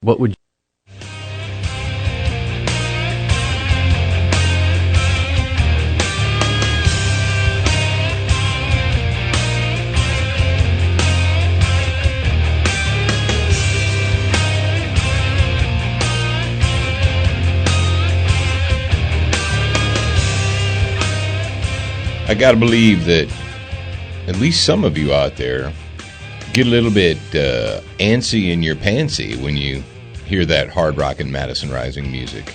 What would I got to believe that at least some of you out there get a little bit antsy in your pantsy when you hear that hard rock and Madison Rising music.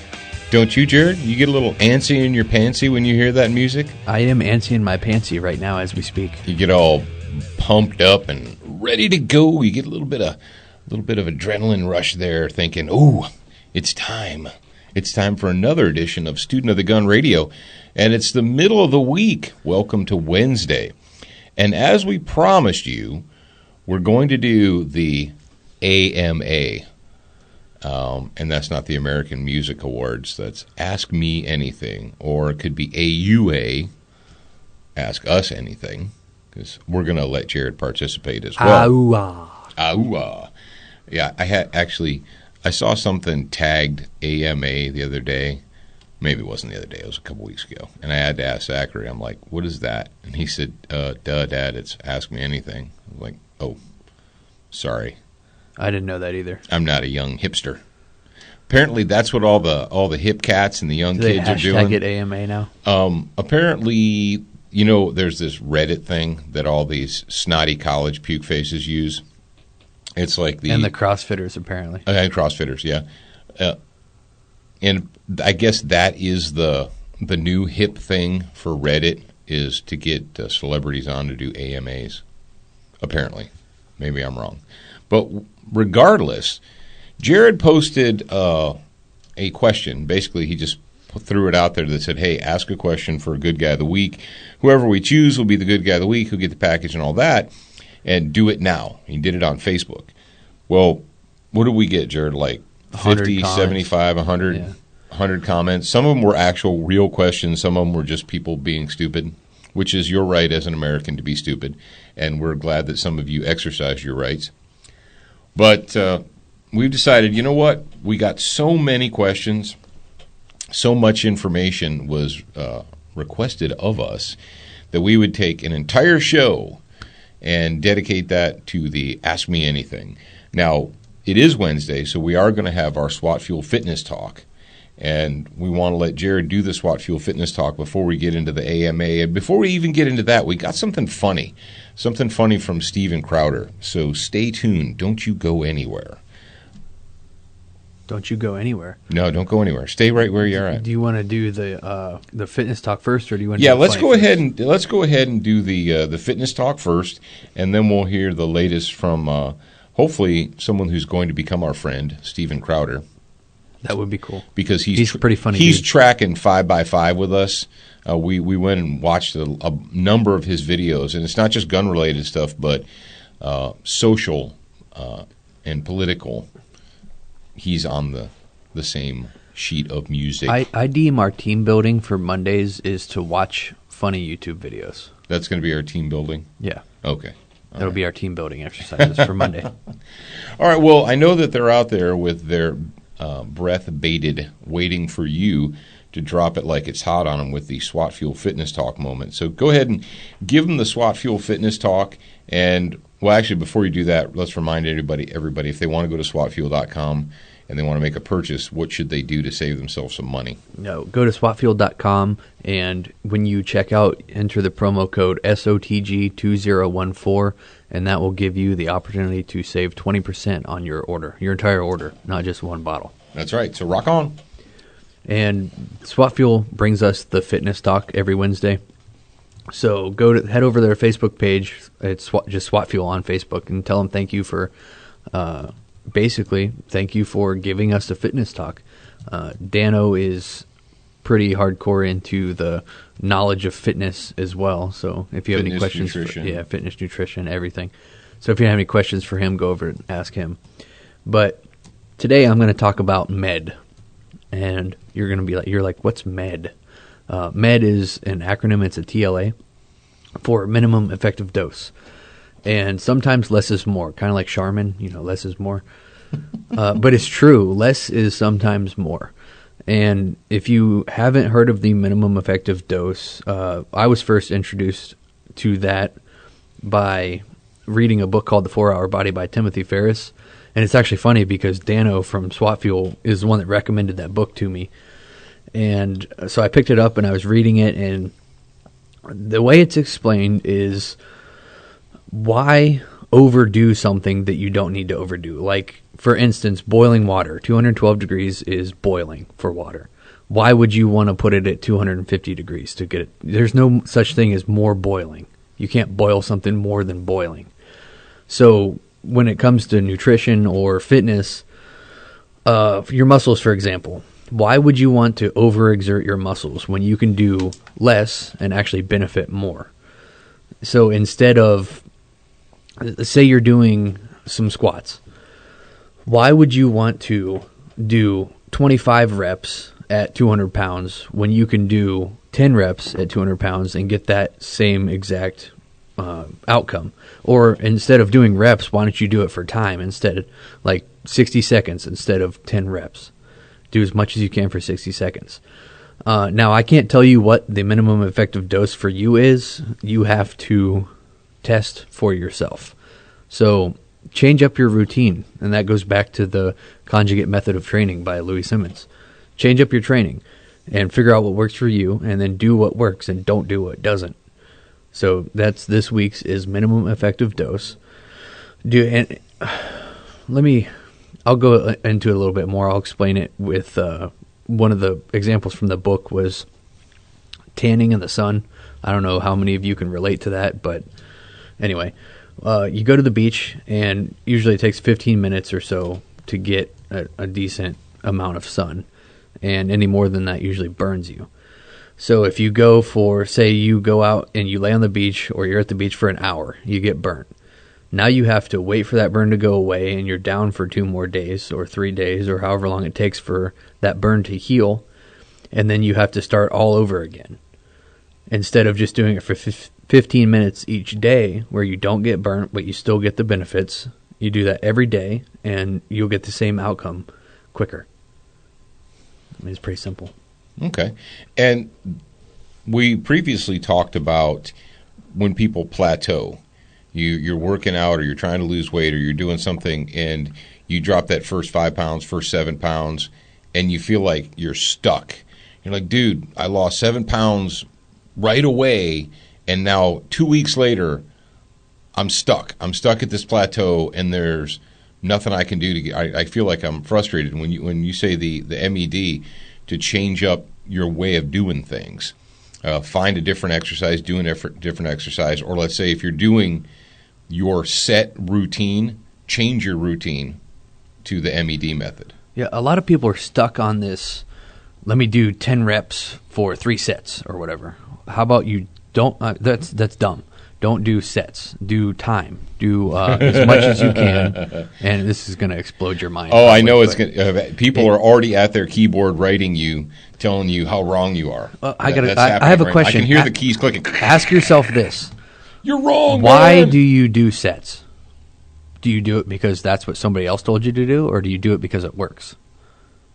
Don't you, Jared? You get a little antsy in your pantsy when you hear that music? I am antsy in my pantsy right now as we speak. You get all pumped up and ready to go. You get a little bit of adrenaline rush there, thinking, "Ooh, it's time. It's time for another edition of Student of the Gun Radio." And it's the middle of the week. Welcome to Wednesday. And as we promised you, we're going to do the AMA. And that's not the American Music Awards. That's Ask Me Anything. Or it could be AUA, Ask Us Anything. Because we're going to let Jared participate as well. Auah. Yeah, I saw something tagged AMA the other day. Maybe it wasn't the other day. It was a couple weeks ago. And I had to ask Zachary. I'm like, what is that? And he said, duh, Dad, it's Ask Me Anything. I'm like, oh, sorry. I didn't know that either. I'm not a young hipster. Apparently, that's what all the hip cats and the young kids are doing. Do they hashtag it AMA now? Apparently, you know, there's this Reddit thing that all these snotty college puke faces use. It's like and the CrossFitters, apparently. And CrossFitters, yeah. And I guess that is the new hip thing for Reddit, is to get celebrities on to do AMAs, apparently. Maybe I'm wrong. But regardless, Jared posted a question. Basically, he just threw it out there that said, hey, ask a question for a good guy of the week. Whoever we choose will be the good guy of the week, who'll get the package and all that, and do it now. He did it on Facebook. Well, what did we get, Jared? Like 50, 75, 100, 100 comments. Some of them were actual real questions. Some of them were just people being stupid, which is your right as an American to be stupid. And we're glad that some of you exercise your rights. But we've decided, you know what? We got so many questions, so much information was requested of us that we would take an entire show and dedicate that to the Ask Me Anything. Now, it is Wednesday, so we are going to have our SWAT Fuel Fitness Talk. And we want to let Jared do the SWAT Fuel Fitness Talk before we get into the AMA. And before we even get into that, we got something funny from Steven Crowder. So stay tuned. Don't you go anywhere. Don't you go anywhere? No, don't go anywhere. Stay right where you're at. Do you want to do the fitness talk first, or do you want to? Yeah, let's go ahead and do the fitness talk first, and then we'll hear the latest from hopefully someone who's going to become our friend, Steven Crowder. That would be cool because he's pretty funny. He's dude. tracking 5x5 with us. We went and watched a number of his videos, and it's not just gun related stuff, but social and political. He's on the same sheet of music. I deem our team building for Mondays is to watch funny YouTube videos. That's going to be our team building? Yeah. Okay. That'll be our team building exercises for Monday. All right. Well, I know that they're out there with their breath bated, waiting for you to drop it like it's hot on them with the SWAT Fuel Fitness Talk moment. So go ahead and give them the SWAT Fuel Fitness Talk. And, well, actually, before you do that, let's remind everybody, if they want to go to SWATfuel.com and they want to make a purchase, what should they do to save themselves some money? No, go to SWATfuel.com, and when you check out, enter the promo code SOTG2014, and that will give you the opportunity to save 20% on your order, your entire order, not just one bottle. That's right. So rock on. And SWAT Fuel brings us the fitness talk every Wednesday. So head over to their Facebook page. It's just SWAT Fuel on Facebook, and tell them thank you for thank you for giving us the fitness talk. Dano is pretty hardcore into the knowledge of fitness as well. So if you have any questions, fitness, nutrition, everything. So if you have any questions for him, go over and ask him. But today I'm going to talk about MED, and you're like, what's MED? MED is an acronym. It's a TLA for minimum effective dose. And sometimes less is more, kind of like Charmin, less is more. But it's true. Less is sometimes more. And if you haven't heard of the minimum effective dose, I was first introduced to that by reading a book called The 4-Hour Body by Timothy Ferriss. And it's actually funny because Dano from SWAT Fuel is the one that recommended that book to me. And so I picked it up and I was reading it, and the way it's explained is why overdo something that you don't need to overdo. Like, for instance, boiling water. 212 degrees is boiling for water. Why would you want to put it at 250 degrees to get it? There's no such thing as more boiling. You can't boil something more than boiling. So when it comes to nutrition or fitness, your muscles, for example, why would you want to overexert your muscles when you can do less and actually benefit more? So instead of, say you're doing some squats, why would you want to do 25 reps at 200 pounds when you can do 10 reps at 200 pounds and get that same exact outcome? Or instead of doing reps, why don't you do it for time instead, like 60 seconds instead of 10 reps? Do as much as you can for 60 seconds. Now, I can't tell you what the minimum effective dose for you is. You have to test for yourself. So change up your routine, and that goes back to the Conjugate Method of Training by Louis Simmons. Change up your training and figure out what works for you, and then do what works and don't do what doesn't. So that's this week's is minimum effective dose. I'll go into it a little bit more. I'll explain it with one of the examples from the book was tanning in the sun. I don't know how many of you can relate to that, but anyway, you go to the beach, and usually it takes 15 minutes or so to get a decent amount of sun, and any more than that usually burns you. So if you go for, say you go out and you lay on the beach, or you're at the beach for an hour, you get burnt. Now you have to wait for that burn to go away, and you're down for 2 more days or 3 days or however long it takes for that burn to heal, and then you have to start all over again. Instead of just doing it for 15 minutes each day where you don't get burnt but you still get the benefits, you do that every day and you'll get the same outcome quicker. I mean, it's pretty simple. Okay. And we previously talked about when people plateau. You're working out, or you're trying to lose weight, or you're doing something, and you drop that first 5 pounds, first 7 pounds, and you feel like you're stuck. You're like, dude, I lost 7 pounds right away, and now 2 weeks later, I'm stuck. I'm stuck at this plateau, and there's nothing I can do to get. I feel like I'm frustrated. When you say the MED, to change up your way of doing things, find a different exercise, do a different exercise, or let's say if you're doing your set routine, change your routine to the MED method. Yeah, a lot of people are stuck on this, let me do 10 reps for 3 sets or whatever. How about you don't, that's dumb. Don't do sets. Do time. Do as much as you can, and this is going to explode your mind. Oh, I know it's going to. People are already at their keyboard writing you, telling you how wrong you are. I have a question. I can hear the keys clicking. Ask yourself this. You're wrong, Why man. do you do sets? Do you do it because that's what somebody else told you to do, or do you do it because it works?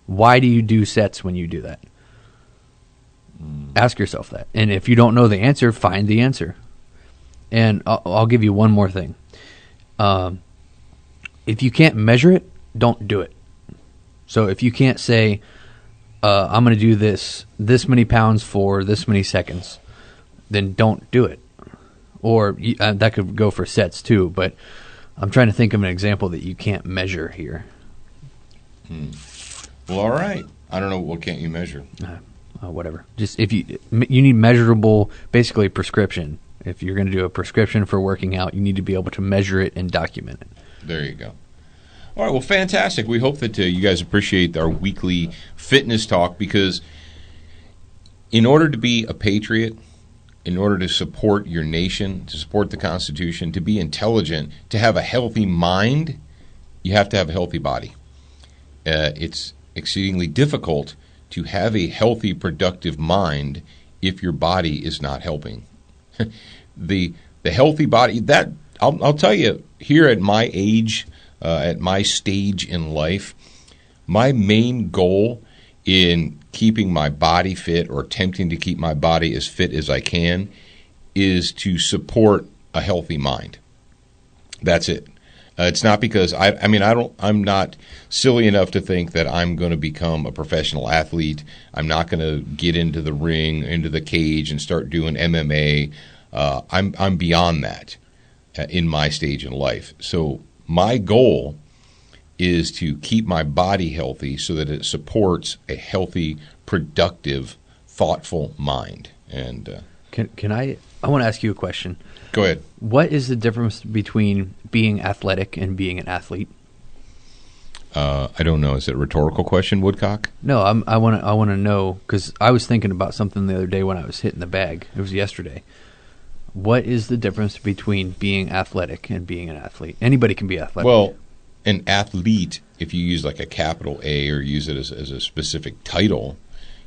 Why do you do sets when you do that? Ask yourself that. And if you don't know the answer, find the answer. And I'll give you one more thing. If you can't measure it, don't do it. So if you can't say, I'm going to do this many pounds for this many seconds, then don't do it. Or that could go for sets too, but I'm trying to think of an example that you can't measure here. Well, all right. I don't know. What can't you measure? Whatever. Just if you need measurable, basically prescription. If you're going to do a prescription for working out, you need to be able to measure it and document it. There you go. All right, well, fantastic. We hope that you guys appreciate our weekly fitness talk, because in order to be a patriot, in order to support your nation, to support the Constitution, to be intelligent, to have a healthy mind, you have to have a healthy body. It's exceedingly difficult to have a healthy, productive mind if your body is not helping. The healthy body, that I'll tell you, here at my age, at my stage in life, my main goal in keeping my body fit or attempting to keep my body as fit as I can is to support a healthy mind. That's it. It's not because I'm not silly enough to think that I'm going to become a professional athlete. I'm not going to get into the ring, into the cage, and start doing MMA. I'm beyond that in my stage in life. So my goal is to keep my body healthy so that it supports a healthy, productive, thoughtful mind. And can I want to ask you a question. Go ahead. What is the difference between being athletic and being an athlete? I don't know. Is it a rhetorical question, Woodcock? No, I want to know, because I was thinking about something the other day when I was hitting the bag. It was yesterday. What is the difference between being athletic and being an athlete? Anybody can be athletic. Well, an athlete, if you use like a capital A or use it as a specific title,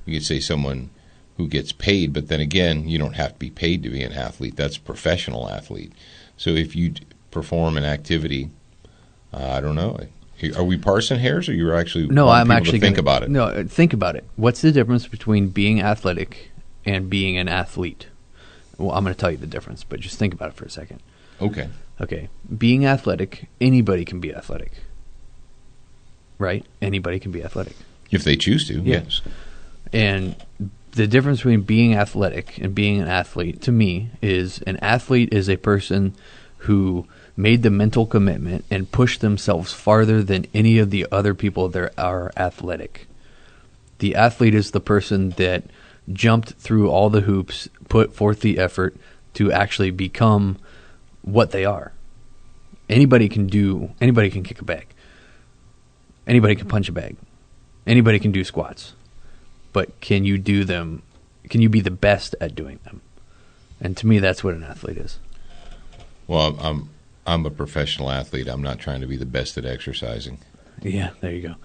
you could say someone who gets paid, but then again, you don't have to be paid to be an athlete. That's a professional athlete. So if you perform an activity, I don't know. Are we parsing hairs, or you're actually think about it? No, think about it. What's the difference between being athletic and being an athlete? Well, I'm going to tell you the difference, but just think about it for a second. Okay. Being athletic, anybody can be athletic. Right? Anybody can be athletic. If they choose to, yes. And the difference between being athletic and being an athlete, to me, is an athlete is a person who made the mental commitment and pushed themselves farther than any of the other people that are athletic. The athlete is the person that jumped through all the hoops, put forth the effort to actually become what they are. Anybody can kick a bag. Anybody can punch a bag. Anybody can do squats. But can you do them? Can you be the best at doing them? And to me, that's what an athlete is. Well, I'm a professional athlete. I'm not trying to be the best at exercising. Yeah, there you go.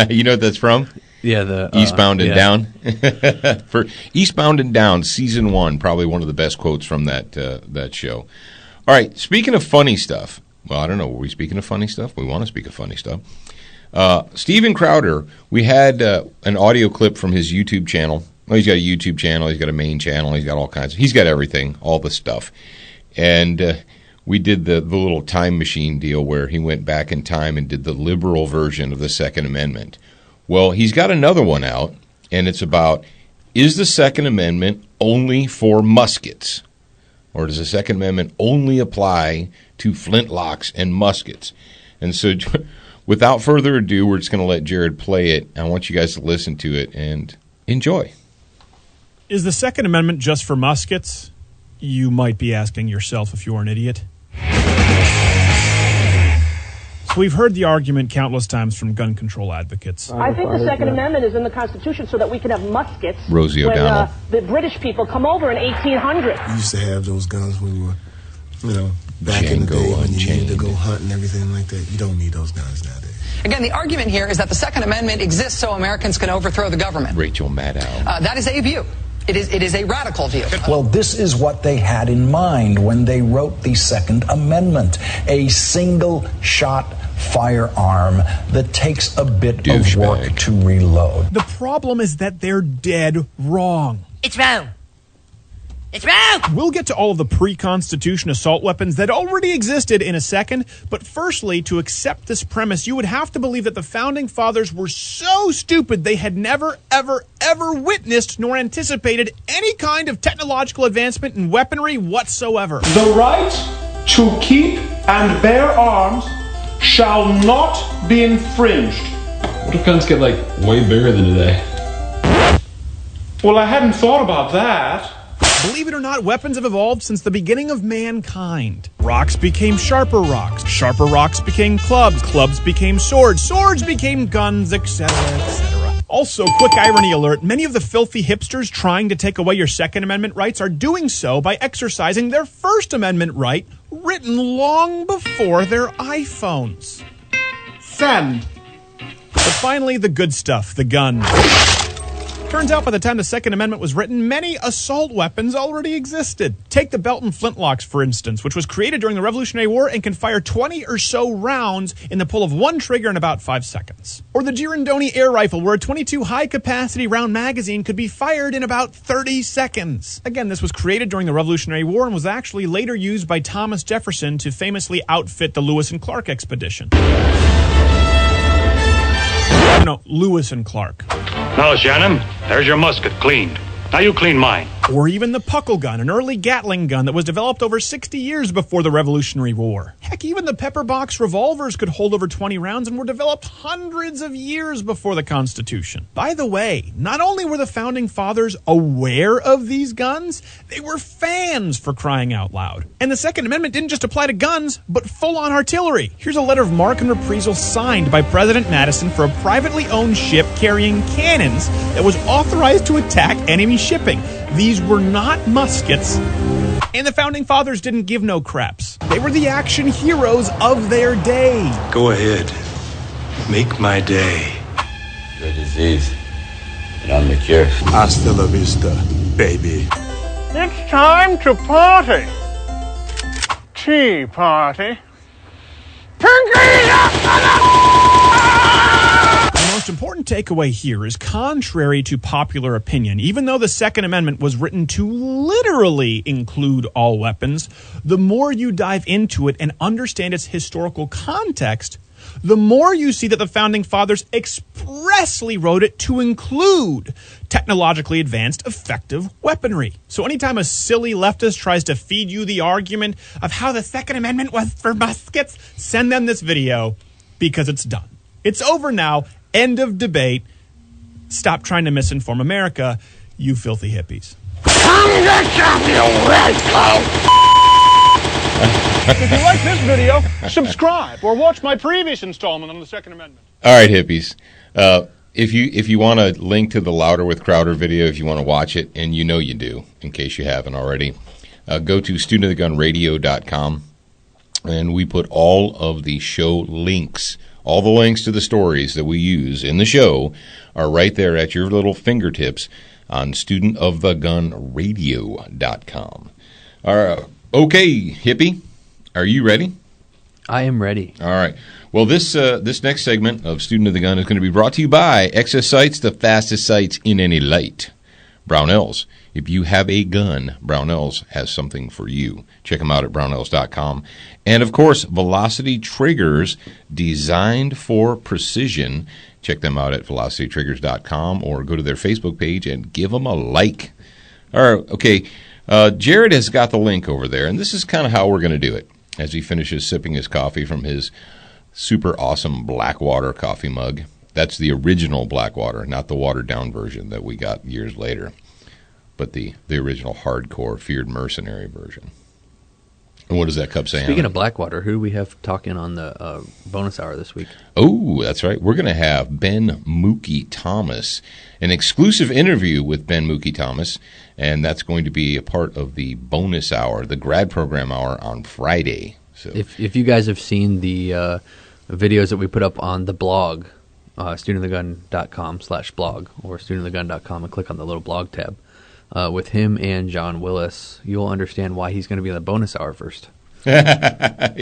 You know what that's from? Yeah, the Eastbound and Down. For Eastbound and Down, season 1, probably one of the best quotes from that show. All right, speaking of funny stuff. Well, I don't know. Were we speaking of funny stuff? We want to speak of funny stuff. Steven Crowder, we had an audio clip from his YouTube channel. Well, he's got a YouTube channel. He's got a main channel. He's got all kinds. He's got everything, all the stuff. And we did the little time machine deal where he went back in time and did the liberal version of the Second Amendment. Well, he's got another one out, and it's about, is the Second Amendment only for muskets? Or does the Second Amendment only apply to flintlocks and muskets? And so without further ado, we're just going to let Jared play it. I want you guys to listen to it and enjoy. Is the Second Amendment just for muskets? You might be asking yourself if you're an idiot. So we've heard the argument countless times from gun control advocates. I think the Second Amendment is in the Constitution so that we can have muskets. Rosie O'Donnell. When the British people come over in 1800. We used to have those guns when we were, back in the day when you needed to go hunt and everything like that. You don't need those guns nowadays. Again, the argument here is that the Second Amendment exists so Americans can overthrow the government. Rachel Maddow. That is a view. It is a radical view. Well, this is what they had in mind when they wrote the Second Amendment. A single-shot firearm that takes a bit of work to reload. The problem is that they're dead wrong. It's wrong. It's wrong! We'll get to all of the pre-Constitution assault weapons that already existed in a second, but firstly, to accept this premise, you would have to believe that the Founding Fathers were so stupid they had never, ever, ever witnessed nor anticipated any kind of technological advancement in weaponry whatsoever. The right to keep and bear arms shall not be infringed. What if guns get, way bigger than today? Well, I hadn't thought about that. Believe it or not, weapons have evolved since the beginning of mankind. Rocks became sharper rocks became clubs, clubs became swords, swords became guns, etc., etc. Also, quick irony alert, many of the filthy hipsters trying to take away your Second Amendment rights are doing so by exercising their First Amendment right, written long before their iPhones. Send. But finally, the good stuff, the guns. Turns out by the time the Second Amendment was written, many assault weapons already existed. Take the Belton flintlocks, for instance, which was created during the Revolutionary War and can fire 20 or so rounds in the pull of one trigger in about 5 seconds. Or the Girandoni air rifle, where a 22 high-capacity round magazine could be fired in about 30 seconds. Again, this was created during the Revolutionary War and was actually later used by Thomas Jefferson to famously outfit the Lewis and Clark expedition. No, Lewis and Clark. Now, Shannon, there's your musket cleaned. Now you clean mine. Or even the Puckle gun, an early Gatling gun that was developed over 60 years before the Revolutionary War. Heck, even the pepper box revolvers could hold over 20 rounds and were developed hundreds of years before the Constitution. By the way, not only were the Founding Fathers aware of these guns, they were fans, for crying out loud. And the Second Amendment didn't just apply to guns, but full-on artillery. Here's a letter of marque and reprisal signed by President Madison for a privately owned ship carrying cannons that was authorized to attack enemy shipping. These were not muskets, and the Founding Fathers didn't give no craps. They were the action heroes of their day. Go ahead. Make my day. The disease, and I'm the cure. Hasta la vista, baby. It's time to party. Tea party. The most important takeaway here is, contrary to popular opinion, even though the Second Amendment was written to literally include all weapons, the more you dive into it and understand its historical context, the more you see that the Founding Fathers expressly wrote it to include technologically advanced, effective weaponry. So anytime a silly leftist tries to feed you the argument of how the Second Amendment was for muskets, send them this video, because it's done. It's over now. End of debate. Stop trying to misinform America, you filthy hippies. If you like this video, subscribe or watch my previous installment on the Second Amendment. All right, hippies. If you want a link to the Louder with Crowder video, if you want to watch it, and you know you do, in case you haven't already, go to studentofthegunradio.com, and we put all of the show links. All the links to the stories that we use in the show are right there at your little fingertips on studentofthegunradio.com. All right. Okay, hippie, are you ready? I am ready. All right. Well, this next segment of Student of the Gun is going to be brought to you by XS Sights, the fastest sights in any light. Brownells. If you have a gun, Brownells has something for you. Check them out at brownells.com. And, of course, Velocity Triggers, designed for precision. Check them out at velocitytriggers.com or go to their Facebook page and give them a like. All right, okay. Jared has got the link over there, and this is kind of how we're going to do it as he finishes sipping his coffee from his super awesome Blackwater coffee mug. That's the original Blackwater, not the watered-down version that we got years later, but the original hardcore Feared Mercenary version. And what does that cup say? Speaking of Blackwater, who do we have talking on the bonus hour this week? Oh, that's right. We're going to have Ben Mookie Thomas, an exclusive interview with Ben Mookie Thomas, and that's going to be a part of the bonus hour, the grad program hour on Friday. So, if you guys have seen the videos that we put up on the blog, studentofthegun.com/blog or studentofthegun.com, and click on the little blog tab. With him and John Willis, you'll understand why he's going to be in the bonus hour first. Yeah.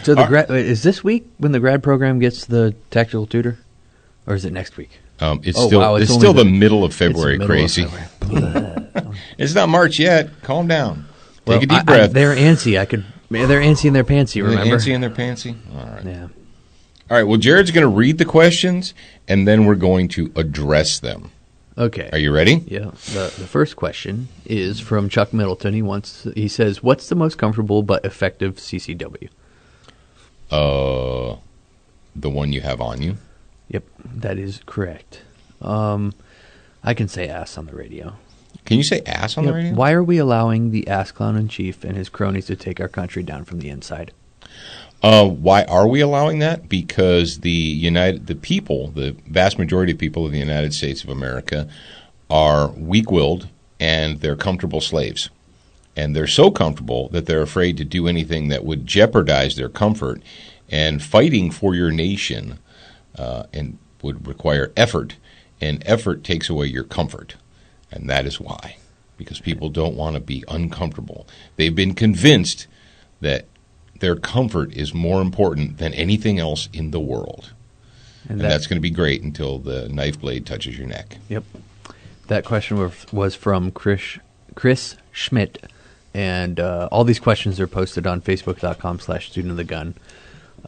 So is this week when the grad program gets the tactical tutor, or is it next week? It's still the middle of February, crazy. It's not March yet. Calm down. Take a deep breath. They're antsy. They're antsy in their pantsy, remember? They're antsy in their pantsy? All right. Yeah. All right, well, Jared's going to read the questions, and then we're going to address them. Okay. Are you ready? Yeah. The first question is from Chuck Middleton. He says, what's the most comfortable but effective CCW? The one you have on you? Yep, that is correct. I can say ass on the radio. Can you say ass on the radio? Why are we allowing the ass clown in chief and his cronies to take our country down from the inside? Why are we allowing that? Because the vast majority of people in the United States of America are weak-willed and they're comfortable slaves. And they're so comfortable that they're afraid to do anything that would jeopardize their comfort. And fighting for your nation and would require effort and effort takes away your comfort. And that is why. Because people don't want to be uncomfortable. They've been convinced that their comfort is more important than anything else in the world. And that's going to be great until the knife blade touches your neck. Yep. That question was from Chris Schmidt. And all these questions are posted on facebook.com/studentofthegun.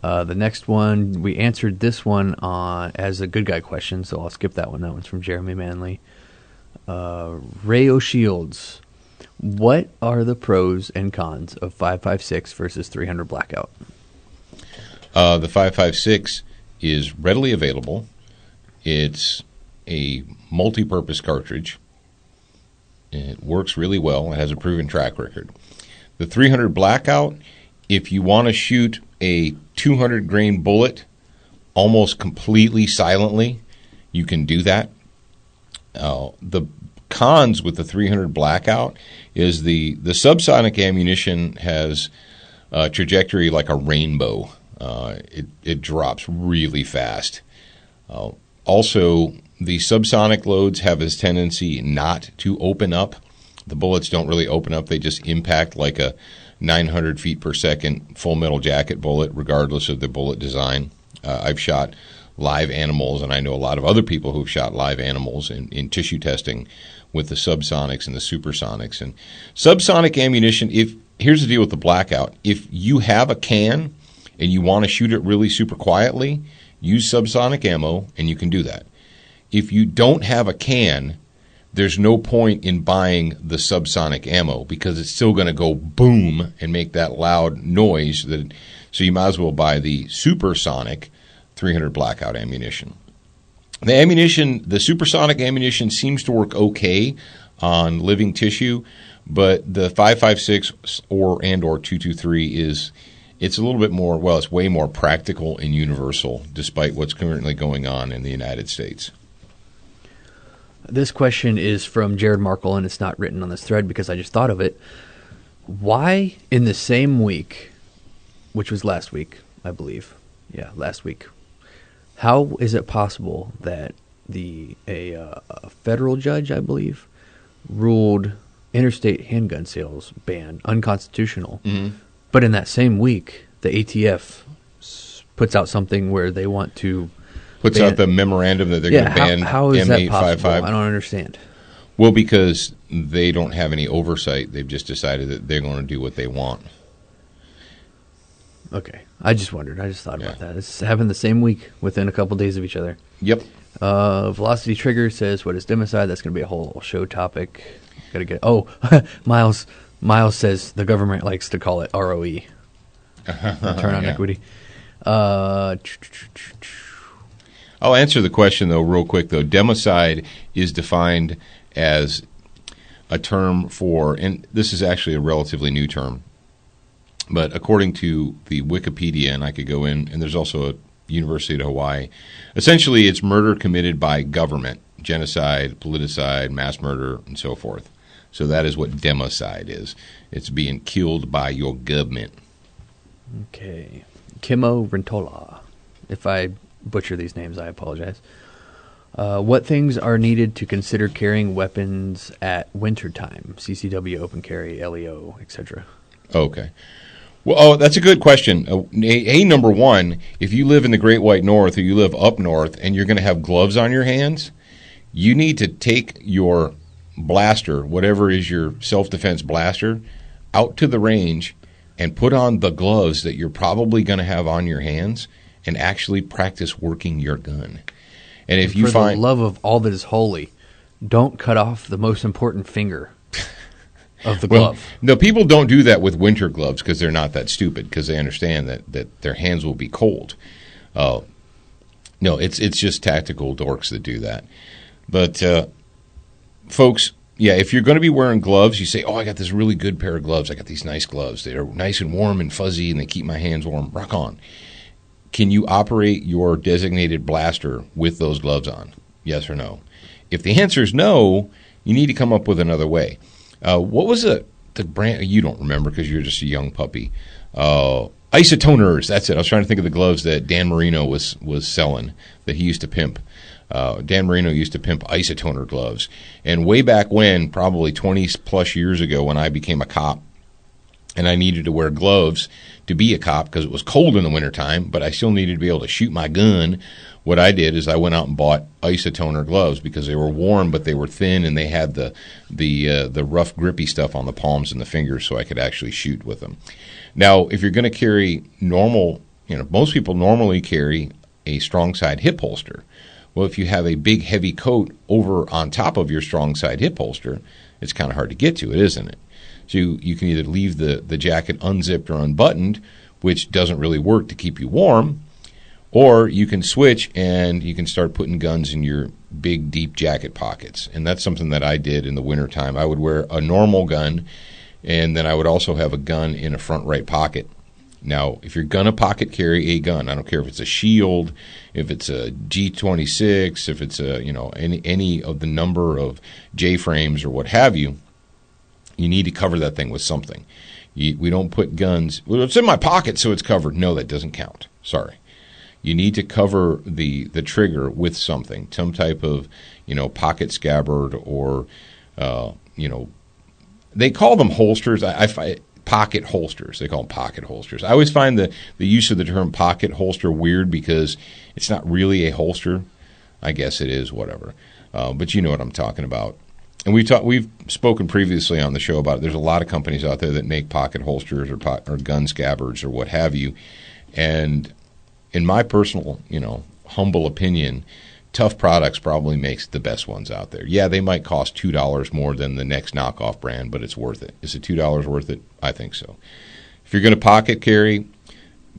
The next one, we answered this one as a good guy question, so I'll skip that one. That one's from Jeremy Manley. Ray O'Shields, what are the pros and cons of 5.56 versus 300 Blackout? The 5.56 is readily available. It's a multi-purpose cartridge. It works really well. It has a proven track record. The 300 Blackout, if you want to shoot a 200 grain bullet almost completely silently, you can do that. The cons with the 300 Blackout is the subsonic ammunition has a trajectory like a rainbow. It drops really fast. Also, the subsonic loads have this tendency not to open up. The bullets don't really open up. They just impact like a 900 feet per second full metal jacket bullet, regardless of the bullet design. I've shot live animals, and I know a lot of other people who've shot live animals in tissue testing with the subsonics and the supersonics. And subsonic ammunition, here's the deal with the Blackout. If you have a can and you want to shoot it really super quietly, use subsonic ammo, and you can do that. If you don't have a can, there's no point in buying the subsonic ammo because it's still going to go boom and make that loud noise. So you might as well buy the supersonic 300 Blackout ammunition. The supersonic ammunition seems to work okay on living tissue, but the 5.56 or 223 it's a little bit more, well, it's way more practical and universal despite what's currently going on in the United States. This question is from Jared Markle, and it's not written on this thread because I just thought of it. Why in the same week, which was last week, I believe. Yeah, last week. How is it possible that a federal judge, I believe, ruled interstate handgun sales ban unconstitutional, but in that same week, the ATF puts out something where they want to puts out the memorandum that they're going to ban how is that possible? I don't understand. Well, because they don't have any oversight. They've just decided that they're going to do what they want. Okay. I just wondered. I just thought about that. It's happened the same week within a couple days of each other. Yep. Velocity Trigger says, what is democide? That's going to be a whole show topic. Got to get. Oh, Miles says the government likes to call it ROE. Return on equity. I'll answer the question, though, real quick, though. Democide is defined as a term for, and this is actually a relatively new term, but according to the Wikipedia, and I could go in, and there's also a University of Hawaii, essentially it's murder committed by government, genocide, politicide, mass murder, and so forth. So that is what democide is. It's being killed by your government. Okay. Kimo Rentola. If I butcher these names, I apologize. What things are needed to consider carrying weapons at wintertime? CCW, open carry, LEO, etc. Okay. Well, that's a good question. Number one, if you live in the Great White North or you live up north and you're going to have gloves on your hands, you need to take your blaster, whatever is your self-defense blaster, out to the range and put on the gloves that you're probably going to have on your hands and actually practice working your gun. And if you find, for the love of all that is holy, don't cut off the most important finger of the glove. Well, no, people don't do that with winter gloves because they're not that stupid, because they understand that their hands will be cold. No, it's just tactical dorks that do that. But folks, yeah, if you're going to be wearing gloves, you say, oh, I got this really good pair of gloves. I got these nice gloves. They're nice and warm and fuzzy, and they keep my hands warm. Rock on. Can you operate your designated blaster with those gloves on? Yes or no? If the answer is no, you need to come up with another way. What was the brand? You don't remember because you're just a young puppy. Isotoners, that's it. I was trying to think of the gloves that Dan Marino was selling that he used to pimp. Dan Marino used to pimp isotoner gloves. And way back when, probably 20-plus years ago, when I became a cop, and I needed to wear gloves to be a cop because it was cold in the wintertime, but I still needed to be able to shoot my gun, what I did is I went out and bought isotoner gloves because they were warm, but they were thin, and they had the rough, grippy stuff on the palms and the fingers so I could actually shoot with them. Now, if you're going to carry normal, most people normally carry a strong side hip holster. Well, if you have a big, heavy coat over on top of your strong side hip holster, it's kind of hard to get to it, isn't it? So you can either leave the jacket unzipped or unbuttoned, which doesn't really work to keep you warm, or you can switch and you can start putting guns in your big, deep jacket pockets. And that's something that I did in the wintertime. I would wear a normal gun, and then I would also have a gun in a front right pocket. Now, if you're going to pocket carry a gun, I don't care if it's a Shield, if it's a G26, if it's a, any of the number of J-frames or what have you, you need to cover that thing with something. We don't put guns, well, it's in my pocket, so it's covered. No, that doesn't count. Sorry. You need to cover the trigger with something, some type of, pocket scabbard or, they call them holsters. Pocket holsters. They call them pocket holsters. I always find the use of the term pocket holster weird because it's not really a holster. I guess it is, whatever. But you know what I'm talking about. And we've spoken previously on the show about it. There's a lot of companies out there that make pocket holsters or gun scabbards or what have you. And in my personal, humble opinion, Tough Products probably makes the best ones out there. Yeah, they might cost $2 more than the next knockoff brand, but it's worth it. Is it $2 worth it? I think so. If you're going to pocket carry,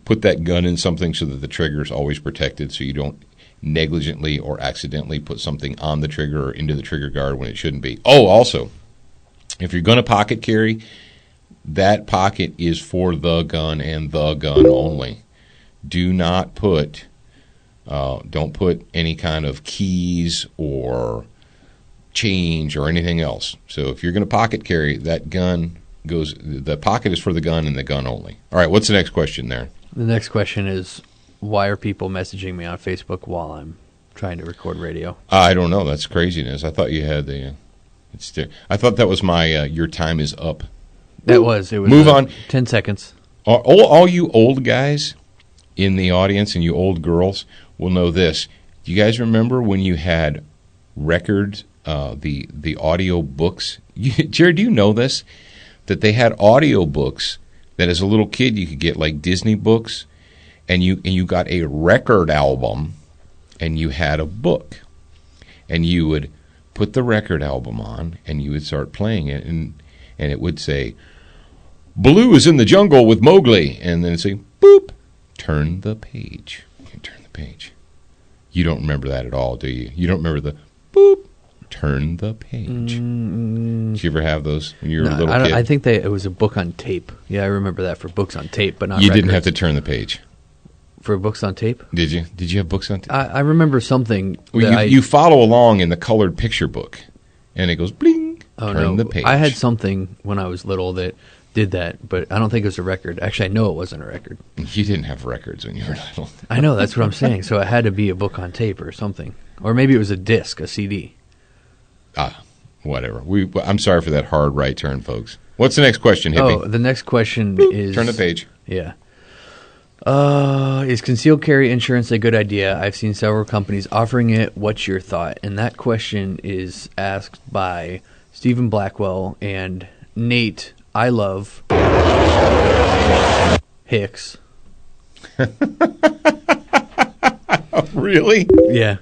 put that gun in something so that the trigger is always protected so you don't negligently or accidentally put something on the trigger or into the trigger guard when it shouldn't be. Oh, also, if you're going to pocket carry, that pocket is for the gun and the gun only. Do not put... don't put any kind of keys or change or anything else. So if you're going to pocket carry, that gun goes, the pocket is for the gun and the gun only. All right, what's the next question there? The next question is, why are people messaging me on Facebook while I'm trying to record radio? I don't know. That's craziness. I thought you had I thought that was my your time is up. It was. Move on. 10 seconds. All you old guys in the audience and you old girls will know this. Do you guys remember when you had records, the audio books? Jared, do you know this? That they had audio books that as a little kid you could get, like Disney books, and you got a record album and you had a book. And you would put the record album on and you would start playing it, and it would say, Baloo is in the jungle with Mowgli, and then it'd say, boop, turn the page. Turn the page. You don't remember that at all, do you? You don't remember the boop, turn the page. Did you ever have those when you were a little kid? I think it was a book on tape. Yeah, I remember that for books on tape, but not You records. didn't have to turn the page. For books on tape? Did you? Did you have books on tape? I remember something. Well, you follow along in the colored picture book, and it goes bling, turn the page. I had something when I was little that did that, but I don't think it was a record. Actually, I know it wasn't a record. You didn't have records when you were little. I know, that's what I'm saying. So it had to be a book on tape or something. Or maybe it was a disc, a CD. Whatever. I'm sorry for that hard right turn, folks. What's the next question, Hippie? Oh, the next question is... Turn the page. Yeah. Is concealed carry insurance a good idea? I've seen several companies offering it. What's your thought? And that question is asked by Stephen Blackwell and Nate I love Hicks. Really? Yeah.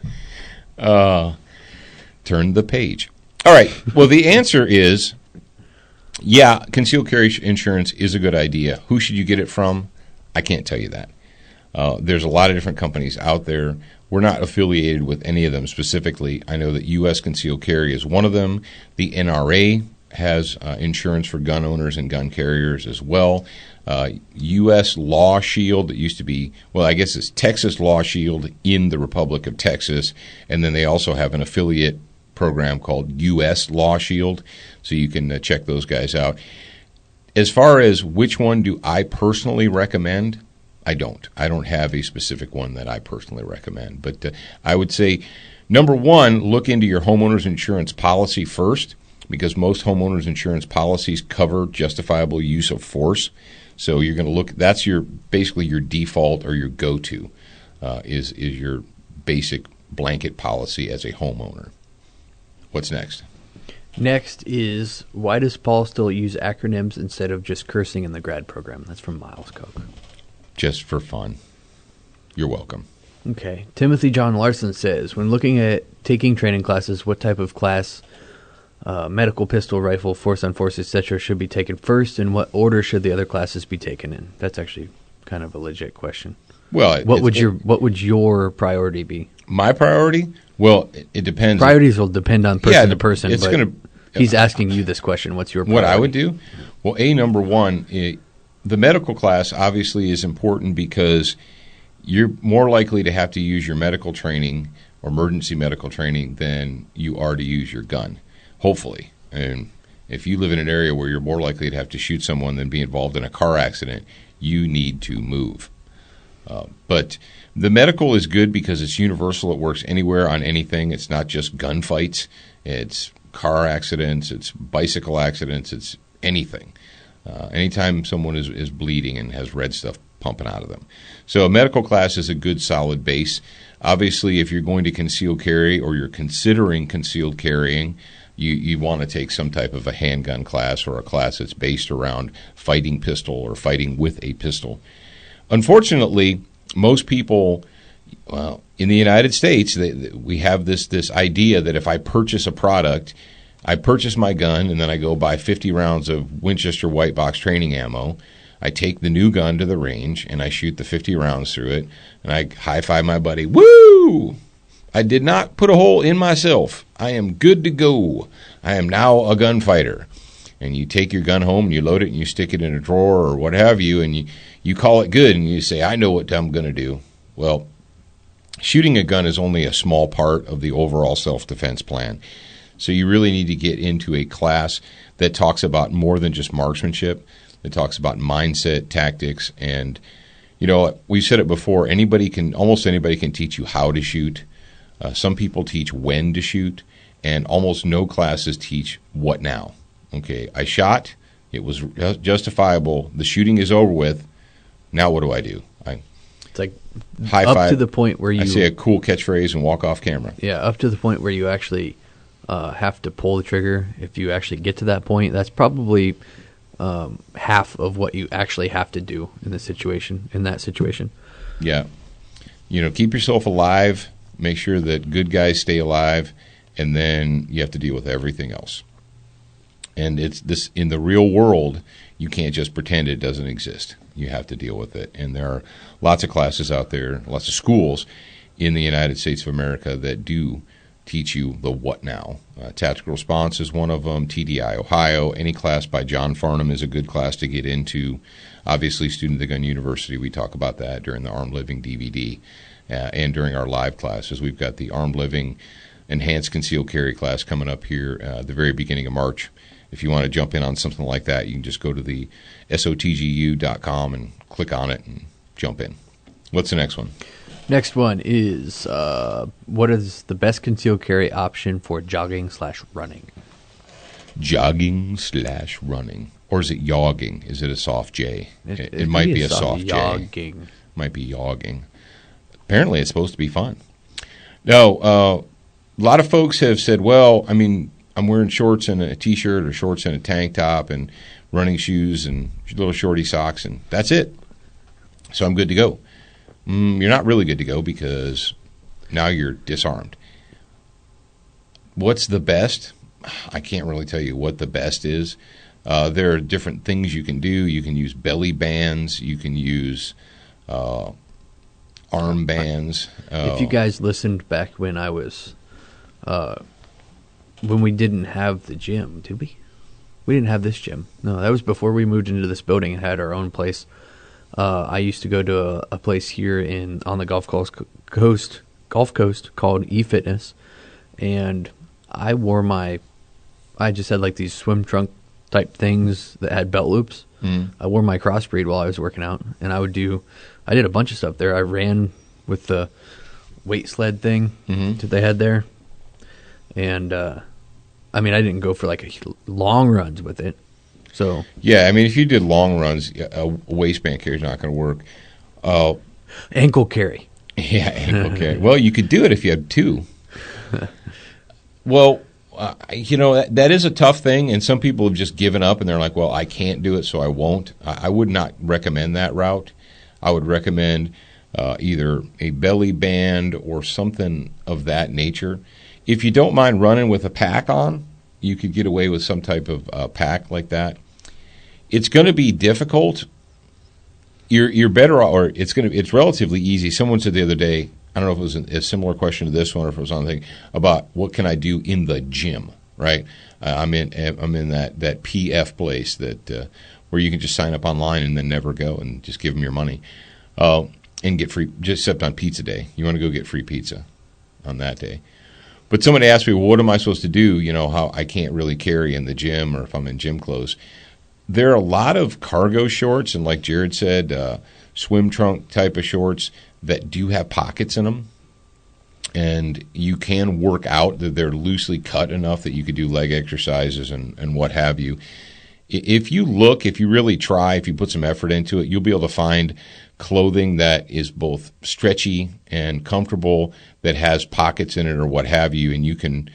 Turn the page. All right. Well, the answer is, yeah, concealed carry insurance is a good idea. Who should you get it from? I can't tell you that. There's a lot of different companies out there. We're not affiliated with any of them specifically. I know that U.S. Concealed Carry is one of them. The NRA has insurance for gun owners and gun carriers as well. U.S. Law Shield, that used to be, well, I guess it's Texas Law Shield in the Republic of Texas. And then they also have an affiliate program called U.S. Law Shield. So you can check those guys out. As far as which one do I personally recommend, I don't have a specific one that I personally recommend. But I would say, number one, look into your homeowner's insurance policy first, because most homeowners insurance policies cover justifiable use of force. So you're going to look. That's basically your default or your go-to is your basic blanket policy as a homeowner. What's next? Next is, why does Paul still use acronyms instead of just cursing in the grad program? That's from Miles Cook. Just for fun. You're welcome. Okay. Timothy John Larson says, when looking at taking training classes, what type of class, medical, pistol, rifle, force on force, etc., should be taken first, and what order should the other classes be taken in? That's actually kind of a legit question. Well, what would your priority be? My priority? Well, it depends. Priorities will depend on person to person. He's asking you this question. What's your priority? What I would do? Well, number one, the medical class obviously is important because you're more likely to have to use your medical training or emergency medical training than you are to use your gun, hopefully. And if you live in an area where you're more likely to have to shoot someone than be involved in a car accident, you need to move. But the medical is good because it's universal. It works anywhere on anything. It's not just gunfights. It's car accidents. It's bicycle accidents. It's anything. Anytime someone is bleeding and has red stuff pumping out of them. So a medical class is a good solid base. Obviously, if you're going to conceal carry or you're considering concealed carrying, you want to take some type of a handgun class or a class that's based around fighting pistol or fighting with a pistol. Unfortunately, most people, in the United States, we have this idea that if I purchase a product, I purchase my gun and then I go buy 50 rounds of Winchester white box training ammo. I take the new gun to the range and I shoot the 50 rounds through it and I high-five my buddy. Woo! I did not put a hole in myself. I am good to go. I am now a gunfighter. And you take your gun home and you load it and you stick it in a drawer or what have you, and you call it good and you say, I know what I'm going to do. Well, shooting a gun is only a small part of the overall self-defense plan. So you really need to get into a class that talks about more than just marksmanship, that talks about mindset, tactics, and, we've said it before, almost anybody can teach you how to shoot. Some people teach when to shoot, and almost no classes teach what now. Okay, I shot. It was justifiable. The shooting is over with. Now what do I do? It's like high up five. To the point where I say a cool catchphrase and walk off camera. Yeah, up to the point where you actually have to pull the trigger. If you actually get to that point, that's probably half of what you actually have to do in that situation. Yeah. Keep yourself alive. Make sure that good guys stay alive, and then you have to deal with everything else. And it's this in the real world, you can't just pretend it doesn't exist. You have to deal with it. And there are lots of classes out there, lots of schools in the United States of America that do teach you the what now. Tactical Response is one of them. TDI Ohio. Any class by John Farnham is a good class to get into. Obviously, Student of the Gun University, we talk about that during the Armed Living DVD and during our live classes. We've got the Armed Living Enhanced Concealed Carry class coming up here at the very beginning of March. If you want to jump in on something like that, you can just go to the SOTGU.com and click on it and jump in. What's the next one? Next one is, what is the best concealed carry option for jogging/running? Jogging/running. Or is it yogging? Is it a soft J? It might be a soft J. Might be yogging. Apparently it's supposed to be fun. No, a lot of folks have said, well, I'm wearing shorts and a T-shirt or shorts and a tank top and running shoes and little shorty socks, and that's it. So I'm good to go. You're not really good to go because now you're disarmed. What's the best? I can't really tell you what the best is. There are different things you can do. You can use belly bands. You can use arm bands. If you guys listened back when I was... when we didn't have the gym, did we? We didn't have this gym. No, that was before we moved into this building and had our own place. I used to go to a place here on the Gulf Coast called eFitness, and I just had like these swim trunk type things that had belt loops, I wore my Crossbreed while I was working out, and I did a bunch of stuff there. I ran with the weight sled thing that they had there, and I didn't go for like long runs with it. So yeah, I mean, if you did long runs, a waistband carry is not going to work. Ankle carry. Yeah, ankle carry. Well, you could do it if you had two. Well, that is a tough thing, and some people have just given up, and they're like, well, I can't do it, so I won't. I would not recommend that route. I would recommend either a belly band or something of that nature. If you don't mind running with a pack on, you could get away with some type of pack like that. It's going to be difficult. You're better, or it's relatively easy. Someone said the other day, I don't know if it was a similar question to this one or if it was on the thing about what can I do in the gym, right? I'm in that PF place that where you can just sign up online and then never go and just give them your money and get free, just except on pizza day. You want to go get free pizza on that day. But somebody asked me, well, what am I supposed to do? How I can't really carry in the gym or if I'm in gym clothes. There are a lot of cargo shorts and, like Jared said, swim trunk type of shorts that do have pockets in them, and you can work out that they're loosely cut enough that you could do leg exercises and what have you. If you really try, if you put some effort into it, you'll be able to find clothing that is both stretchy and comfortable, that has pockets in it or what have you, and you can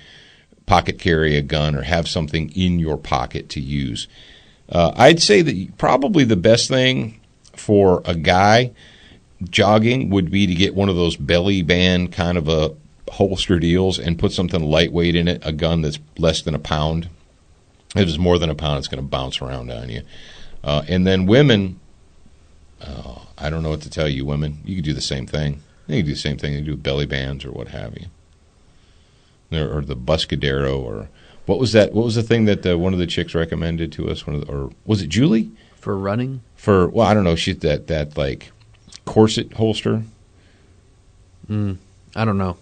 pocket carry a gun or have something in your pocket to use. I'd say that probably the best thing for a guy jogging would be to get one of those belly band kind of a holster deals and put something lightweight in it, a gun that's less than a pound. If it's more than a pound, it's going to bounce around on you. And then women, I don't know what to tell you, women. You can do the same thing. You can do the same thing. You can do belly bands or what have you. Or the Buscadero, or what was that? What was the thing that one of the chicks recommended to us? Or was it Julie? For running? I don't know. She that like corset holster. I don't know.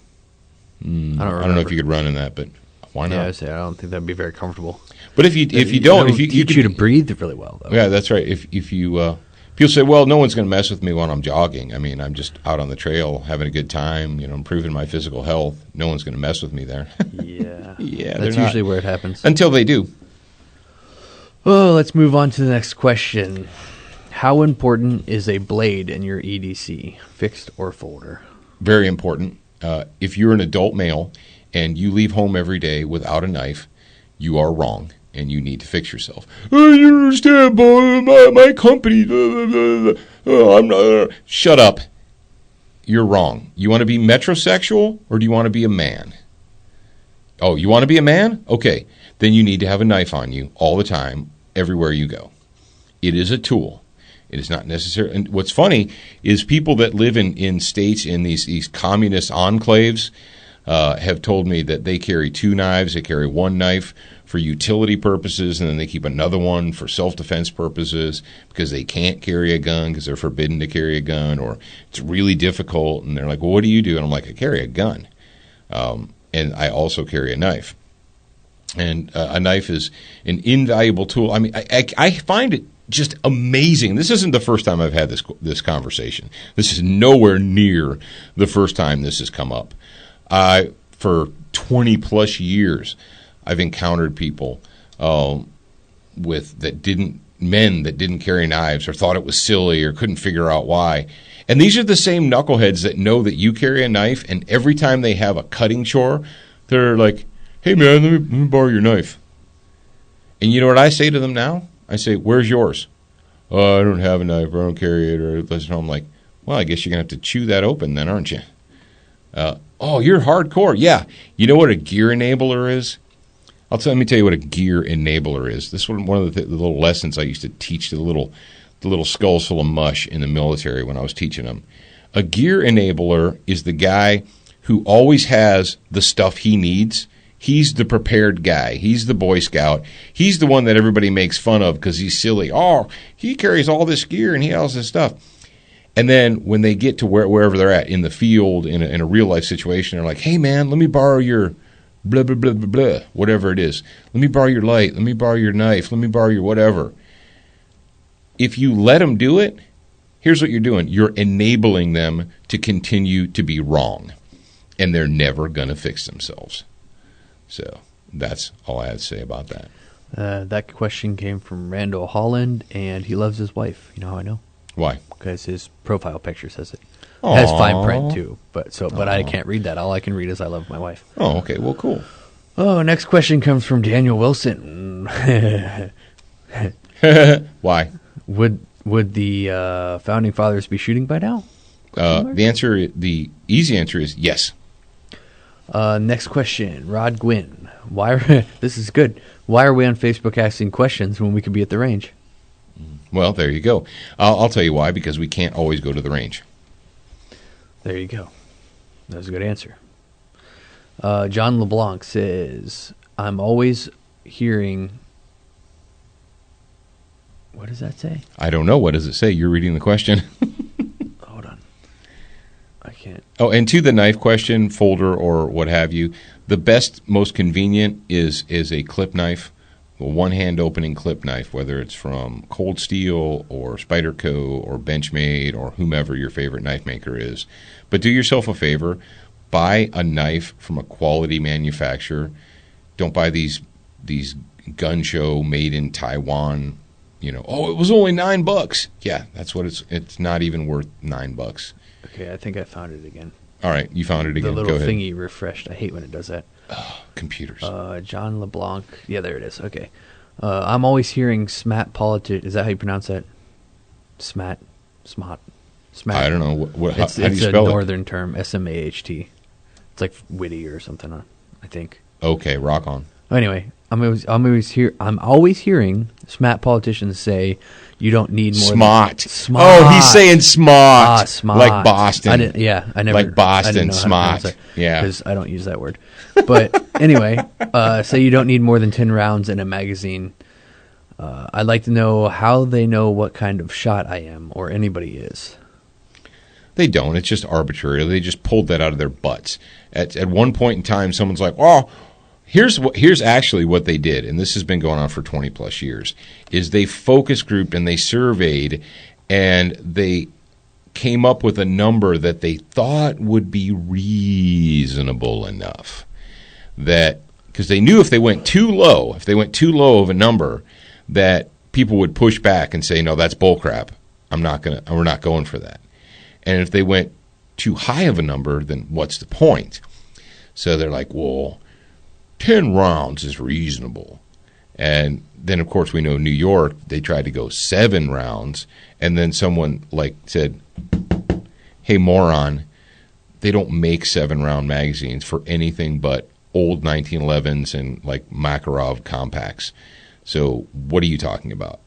I don't know if you could run in that, but why not? Yeah, I don't think that'd be very comfortable. But if you don't, if you teach you to breathe really well, though. Yeah, that's right. If you people say, well, no one's going to mess with me when I'm jogging. I mean, I'm just out on the trail having a good time, improving my physical health. No one's going to mess with me there. Yeah, that's usually where it happens. Until they do. Well, let's move on to the next question. How important is a blade in your EDC, fixed or folder? Very important. If you're an adult male and you leave home every day without a knife, you are wrong, and you need to fix yourself. You understand, boy, my company. I'm not. Shut up. You're wrong. You want to be metrosexual, or do you want to be a man? Oh, you want to be a man? Okay. Then you need to have a knife on you all the time, everywhere you go. It is a tool. It is not necessary. And what's funny is people that live in states, in these communist enclaves, have told me that they carry two knives. They carry one knife for utility purposes, and then they keep another one for self-defense purposes because they can't carry a gun because they're forbidden to carry a gun, or it's really difficult. And they're like, well, what do you do? And I'm like, I carry a gun. And I also carry a knife. And a knife is an invaluable tool. I mean, I find it just amazing. This isn't the first time I've had this conversation. This is nowhere near the first time this has come up. For 20 plus years, I've encountered people that didn't carry knives or thought it was silly or couldn't figure out why. And these are the same knuckleheads that know that you carry a knife, and every time they have a cutting chore, they're like, hey man, let me borrow your knife. And you know what I say to them now? I say, where's yours? Oh, I don't have a knife, or I don't carry it, or I'm like, well, I guess you're going to have to chew that open then, aren't you? Oh, you're hardcore. Yeah. You know what a gear enabler is? Let me tell you what a gear enabler is. This was one of the little lessons I used to teach to the little skulls full of mush in the military when I was teaching them. A gear enabler is the guy who always has the stuff he needs. He's the prepared guy. He's the Boy Scout. He's the one that everybody makes fun of because he's silly. Oh, he carries all this gear and he has this stuff. And then when they get to wherever they're at, in the field, in a real-life situation, they're like, hey, man, let me borrow your blah, blah, blah, blah, blah, whatever it is. Let me borrow your light. Let me borrow your knife. Let me borrow your whatever. if you let them do it, here's what you're doing. You're enabling them to continue to be wrong, and they're never going to fix themselves. So that's all I had to say about that. That question came from Randall Holland, and he loves his wife. You know how I know? Why? Because his profile picture says it. Aww. It has fine print, too. But I can't read that. All I can read is I love my wife. Oh, okay. Well, cool. Oh, next question comes from Daniel Wilson. Why? Would the Founding Fathers be shooting by now? The easy answer is yes. Next question, Rod Gwynn. This is good. Why are we on Facebook asking questions when we could be at the range? Well, there you go. I'll tell you why, because we can't always go to the range. There you go. That was a good answer. John LeBlanc says, I'm always hearing... What does that say? I don't know. What does it say? You're reading the question. Hold on. I can't. Oh, and to the knife question, folder, or what have you, the best, most convenient is a clip knife, a one-hand opening clip knife, whether it's from Cold Steel or Spyderco or Benchmade or whomever your favorite knife maker is. But do yourself a favor. Buy a knife from a quality manufacturer. Don't buy these gun show made in Taiwan. It was only $9. Yeah, that's what it's not even worth $9. Okay, I think I found it again. All right, you found it again. The little Go ahead. thingy refreshed. I hate when it does that. Oh, computers. John LeBlanc. Yeah, there it is. Okay. I'm always hearing SMAT politics. Is that how you pronounce that? SMAT. I don't know. How do you spell it? It's a northern term, SMAHT. It's like witty or something, I think. Okay, rock on. Anyway, I'm always hearing SMAT politicians say you don't need more smart. Smart. Oh, he's saying smart. Smart. Like Boston. I never like Boston smart. Yeah, because I don't use that word. But anyway, say you don't need more than 10 rounds in a magazine. I'd like to know how they know what kind of shot I am or anybody is. They don't. It's just arbitrary. They just pulled that out of their butts. At one point in time, someone's like, "Oh, here's actually what they did," and this has been going on for 20 plus years. Is they focus grouped and they surveyed, and they came up with a number that they thought would be reasonable enough. That because they knew if they went too low of a number, that people would push back and say, "No, that's bullcrap. We're not going for that." And if they went too high of a number, then what's the point? So they're like, well, 10 rounds is reasonable. And then, of course, we know New York, they tried to go 7 rounds. And then someone said, hey, moron, they don't make 7-round magazines for anything but old 1911s and like Makarov compacts. So what are you talking about?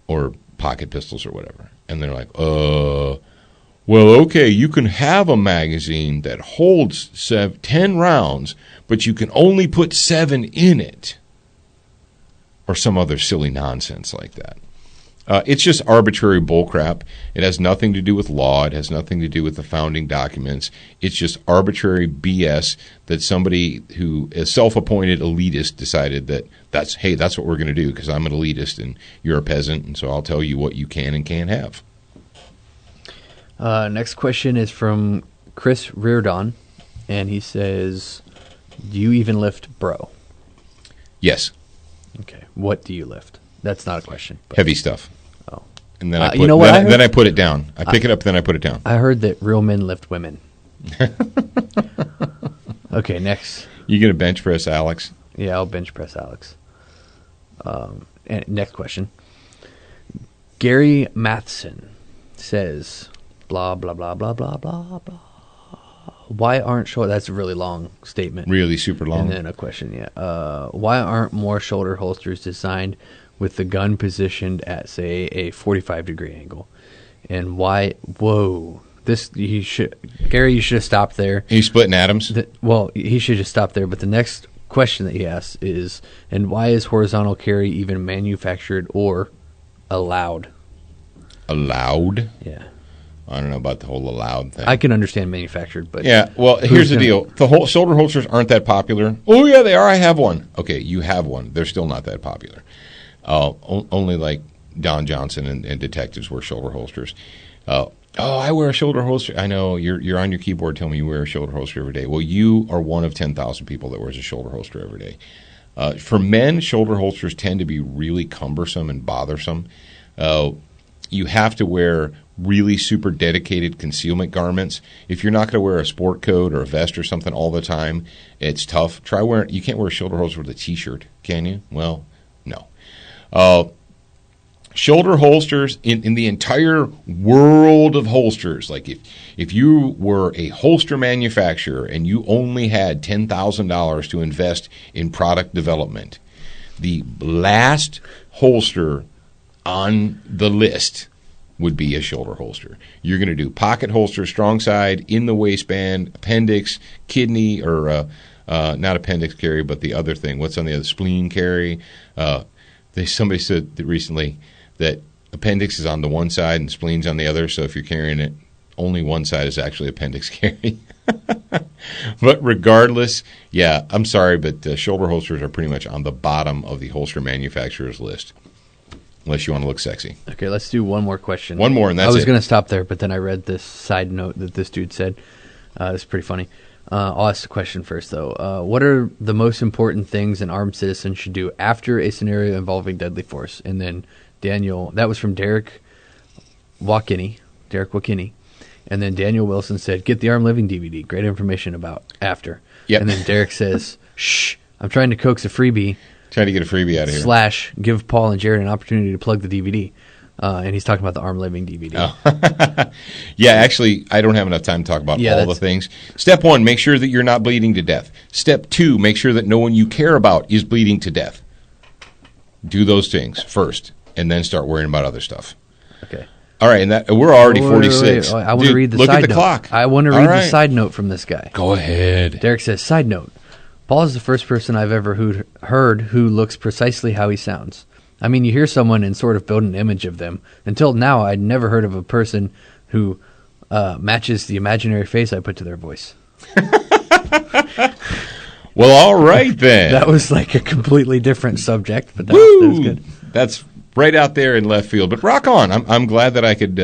Or pocket pistols or whatever. And they're like, well, okay, you can have a magazine that holds 10 rounds, but you can only put 7 in it. Or some other silly nonsense like that. It's just arbitrary bullcrap. It has nothing to do with law. It has nothing to do with the founding documents. It's just arbitrary BS that somebody who is self-appointed elitist decided that's what we're going to do because I'm an elitist and you're a peasant, and so I'll tell you what you can and can't have. Next question is from Chris Reardon, and he says, do you even lift bro? Yes. Okay. What do you lift? That's not a question. But. Heavy stuff. Oh. And then I put it down. I pick it up, then I put it down. I heard that real men lift women. Okay, next. You going to bench press Alex? Yeah, I'll bench press Alex. And next question. Gary Matheson says, blah, blah, blah, blah, blah, blah, blah. Why aren't that's a really long statement. Really super long. And then a question, yeah. Why aren't more shoulder holsters designed with the gun positioned at, say, a 45-degree angle? And why, Gary, you should have stopped there. He's splitting atoms? He should just stop there. But the next question that he asks is, and why is horizontal carry even manufactured or allowed? Allowed? Yeah. I don't know about the whole allowed thing. I can understand manufaftured, but... Yeah, well, here's the deal. The whole shoulder holsters aren't that popular. Oh, yeah, they are. I have one. Okay, you have one. They're still not that popular. Only like Don Johnson and detectives wear shoulder holsters. I wear a shoulder holster. I know you're on your keyboard telling me you wear a shoulder holster every day. Well, you are one of 10,000 people that wears a shoulder holster every day. For men, shoulder holsters tend to be really cumbersome and bothersome. You have to wear really super dedicated concealment garments. If you're not going to wear a sport coat or a vest or something all the time, it's tough. You can't wear a shoulder holster with a T-shirt, can you? Well, no. Shoulder holsters in the entire world of holsters, like if you were a holster manufacturer and you only had $10,000 to invest in product development, the last holster on the list would be a shoulder holster. You're going to do pocket holster, strong side, in the waistband, appendix, kidney, or not appendix carry, but the other thing. What's on the other? Spleen carry. Somebody said that recently that appendix is on the one side and spleen's on the other, so if you're carrying it, only one side is actually appendix carry. But regardless, yeah, I'm sorry, but shoulder holsters are pretty much on the bottom of the holster manufacturer's list, unless you want to look sexy. Okay, let's do one more question. One more, and that's it. I was going to stop there, but then I read this side note that this dude said. It's pretty funny. I'll ask the question first, though. What are the most important things an armed citizen should do after a scenario involving deadly force? And then Daniel, that was from Derek Wakini. And then Daniel Wilson said, get the Armed Living DVD. Great information about after. Yep. And then Derek says, shh, I'm trying to coax a freebie. Trying to get a freebie out of here. / give Paul and Jared an opportunity to plug the DVD. And he's talking about the Armed Living DVD. Oh. Yeah, actually, I don't have enough time to talk about all the things. Step 1, make sure that you're not bleeding to death. Step 2, make sure that no one you care about is bleeding to death. Do those things first, and then start worrying about other stuff. Okay. All right, and we're already 46. Wait. I want to read the side note. Look at the clock. I want to read the side note from this guy. Go ahead. Derek says, side note, Paul is the first person I've ever heard who looks precisely how he sounds. I mean, you hear someone and sort of build an image of them. Until now, I'd never heard of a person who matches the imaginary face I put to their voice. Well, all right then. That was like a completely different subject, but that was good. That's right out there in left field. But rock on. I'm glad that I could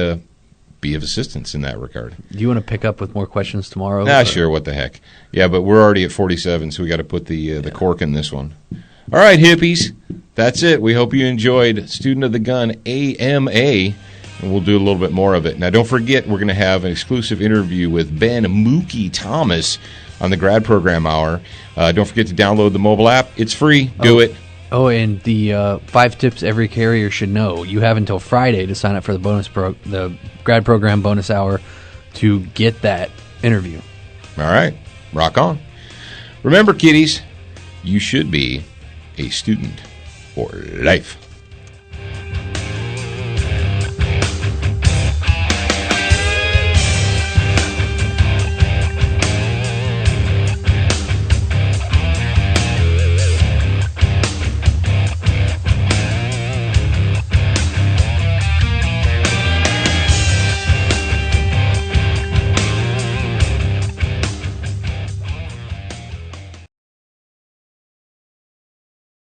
be of assistance in that regard. Do you want to pick up with more questions tomorrow? Sure. What the heck. Yeah, but we're already at 47, so we got to put the cork in this one. All right, hippies. That's it. We hope you enjoyed Student of the Gun AMA, and we'll do a little bit more of it. Now, don't forget, we're going to have an exclusive interview with Ben Mookie Thomas on the Grad Program Hour. Don't forget to download the mobile app. It's free. Do it. Oh, and the 5 tips every carrier should know. You have until Friday to sign up for the Grad Program Bonus Hour to get that interview. All right. Rock on. Remember, kiddies, you should be a student for life.